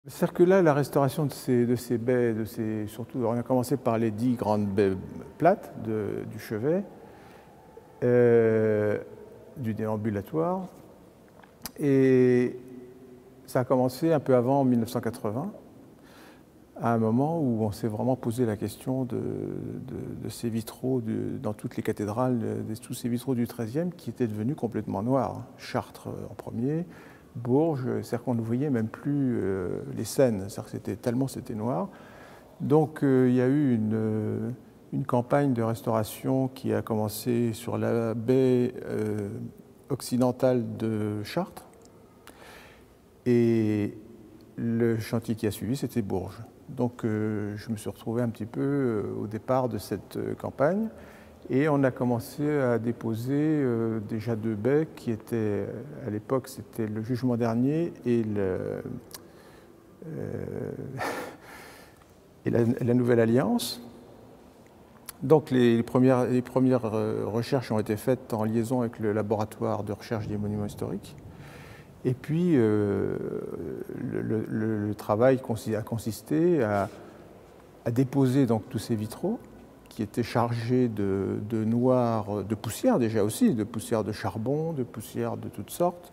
C'est-à-dire que là, la restauration de ces baies, surtout, on a commencé par les 10 grandes baies plates du chevet, du déambulatoire, et ça a commencé un peu avant, en 1980, à un moment où on s'est vraiment posé la question de ces vitraux dans toutes les cathédrales, tous ces vitraux du XIIIe qui étaient devenus complètement noirs. Chartres en premier, Bourges, c'est-à-dire qu'on ne voyait même plus les scènes, c'est-à-dire que c'était noir. Donc il y a eu une campagne de restauration qui a commencé sur la baie occidentale de Chartres, et le chantier qui a suivi, c'était Bourges. Donc je me suis retrouvé un petit peu au départ de cette campagne, et on a commencé à déposer déjà 2 baies qui étaient, à l'époque, c'était le Jugement dernier et la Nouvelle Alliance. Donc les premières recherches ont été faites en liaison avec le laboratoire de recherche des monuments historiques. Et puis, le travail a consisté à déposer donc tous ces vitraux qui étaient chargés de noir, de poussière déjà aussi, de poussière de charbon, de poussière de toutes sortes.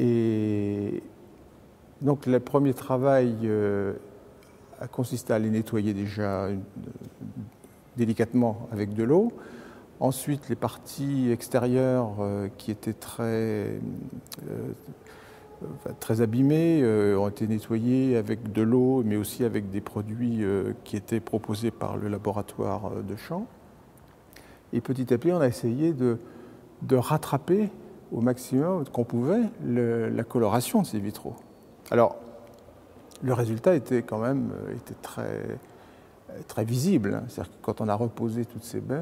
Et donc, le premier travail a consisté à les nettoyer déjà délicatement avec de l'eau. Ensuite, les parties extérieures qui étaient très abîmées ont été nettoyées avec de l'eau, mais aussi avec des produits qui étaient proposés par le laboratoire de Champs. Et petit à petit, on a essayé de rattraper au maximum qu'on pouvait la coloration de ces vitraux. Alors, le résultat était quand même très visible, hein. C'est-à-dire que quand on a reposé toutes ces baies,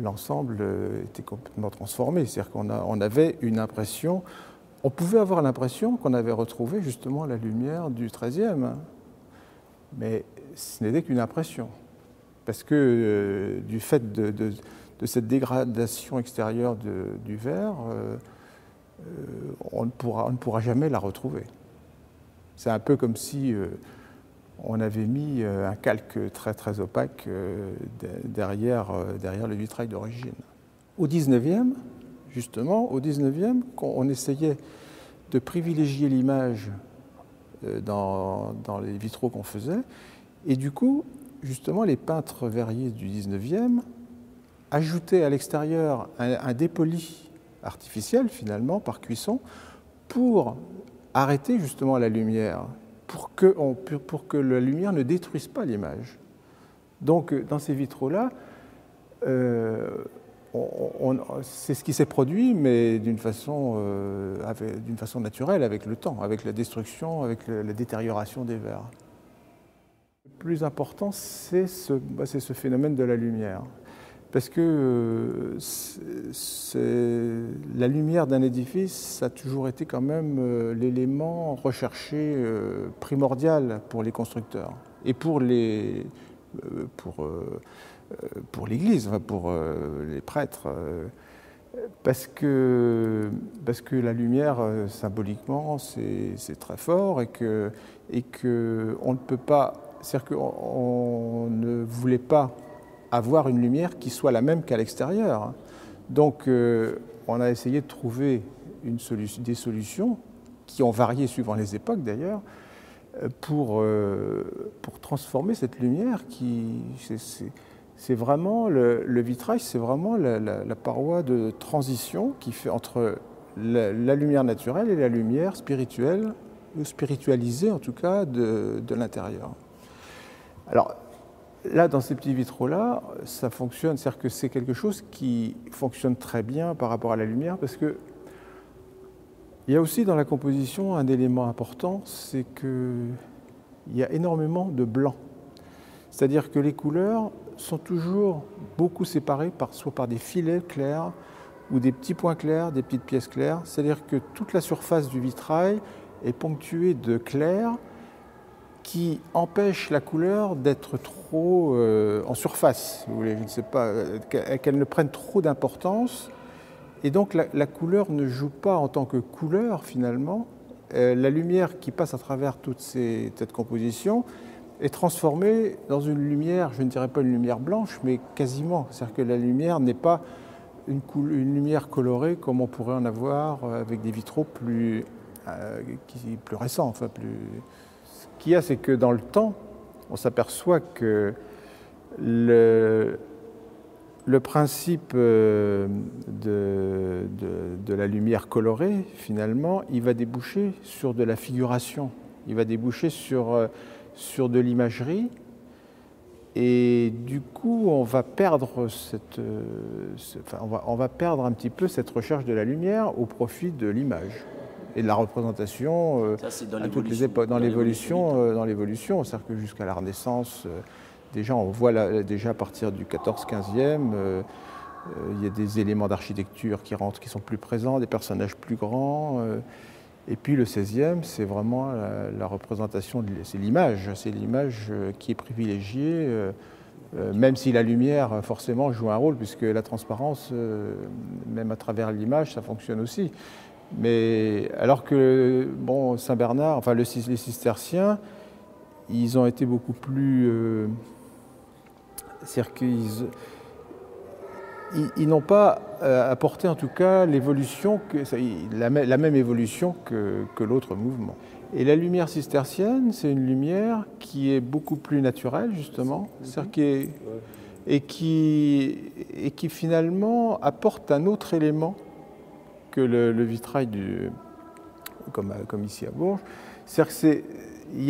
l'ensemble était complètement transformé. C'est-à-dire qu'on avait une impression, on pouvait avoir l'impression qu'on avait retrouvé justement la lumière du XIIIe, mais ce n'était qu'une impression. Parce que du fait de cette dégradation extérieure du verre, on ne pourra jamais la retrouver. C'est un peu comme si on avait mis un calque très opaque derrière le vitrail d'origine. Au XIXe, justement, on essayait de privilégier l'image dans les vitraux qu'on faisait, et du coup, justement, les peintres verriers du XIXe ajoutaient à l'extérieur un dépoli artificiel, finalement, par cuisson, pour arrêter justement la lumière, pour que la lumière ne détruise pas l'image. Donc, dans ces vitraux-là, c'est ce qui s'est produit, mais d'une façon naturelle, avec le temps, avec la destruction, avec la détérioration des verres. Le plus important, c'est ce phénomène de la lumière. Parce que la lumière d'un édifice, ça a toujours été quand même l'élément recherché primordial pour les constructeurs et pour l'Église, pour les prêtres. Parce que la lumière, symboliquement, c'est très fort, et que on ne peut pas, c'est-à-dire qu'on ne voulait pas avoir une lumière qui soit la même qu'à l'extérieur. Donc on a essayé de trouver des solutions qui ont varié suivant les époques d'ailleurs, pour transformer cette lumière c'est vraiment le vitrail, c'est vraiment la paroi de transition qui fait entre la lumière naturelle et la lumière spirituelle, ou spiritualisée en tout cas, de l'intérieur. Alors, là, dans ces petits vitraux-là, ça fonctionne, c'est-à-dire que c'est quelque chose qui fonctionne très bien par rapport à la lumière, parce que il y a aussi dans la composition un élément important, c'est qu'il y a énormément de blanc. C'est-à-dire que les couleurs sont toujours beaucoup séparées, soit par des filets clairs, ou des petits points clairs, des petites pièces claires. C'est-à-dire que toute la surface du vitrail est ponctuée de clairs, qui empêche la couleur d'être trop en surface, si vous voulez, je ne sais pas, qu'elle ne prenne trop d'importance. Et donc la couleur ne joue pas en tant que couleur finalement, la lumière qui passe à travers cette composition est transformée dans une lumière, je ne dirais pas une lumière blanche, mais quasiment. C'est-à-dire que la lumière n'est pas une lumière colorée comme on pourrait en avoir avec des vitraux plus récents. Enfin, Ce qu'il y a, c'est que dans le temps, on s'aperçoit que le principe de la lumière colorée, finalement, il va déboucher sur de la figuration. Il va déboucher sur de l'imagerie. Et du coup, on va perdre on va perdre un petit peu cette recherche de la lumière au profit de l'image et de la représentation à toutes les époques. Dans l'évolution, c'est-à-dire que jusqu'à la Renaissance, déjà, on voit déjà à partir du 14-15e, il y a des éléments d'architecture qui rentrent, qui sont plus présents, des personnages plus grands. Et puis le 16e, c'est vraiment la représentation, c'est l'image qui est privilégiée, même si la lumière forcément joue un rôle, puisque la transparence, même à travers l'image, ça fonctionne aussi. Mais alors que Saint-Bernard, enfin les cisterciens, ils ont été beaucoup plus... c'est-à-dire ils n'ont pas apporté en tout cas l'évolution, la même évolution que l'autre mouvement. Et la lumière cistercienne, c'est une lumière qui est beaucoup plus naturelle justement, et qui finalement apporte un autre élément que le vitrail comme ici à Bourges. C'est-à-dire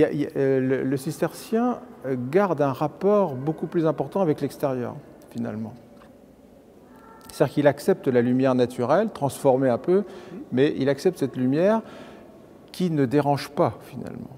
que le cistercien garde un rapport beaucoup plus important avec l'extérieur finalement. C'est-à-dire qu'il accepte la lumière naturelle, transformée un peu, mais il accepte cette lumière qui ne dérange pas, finalement.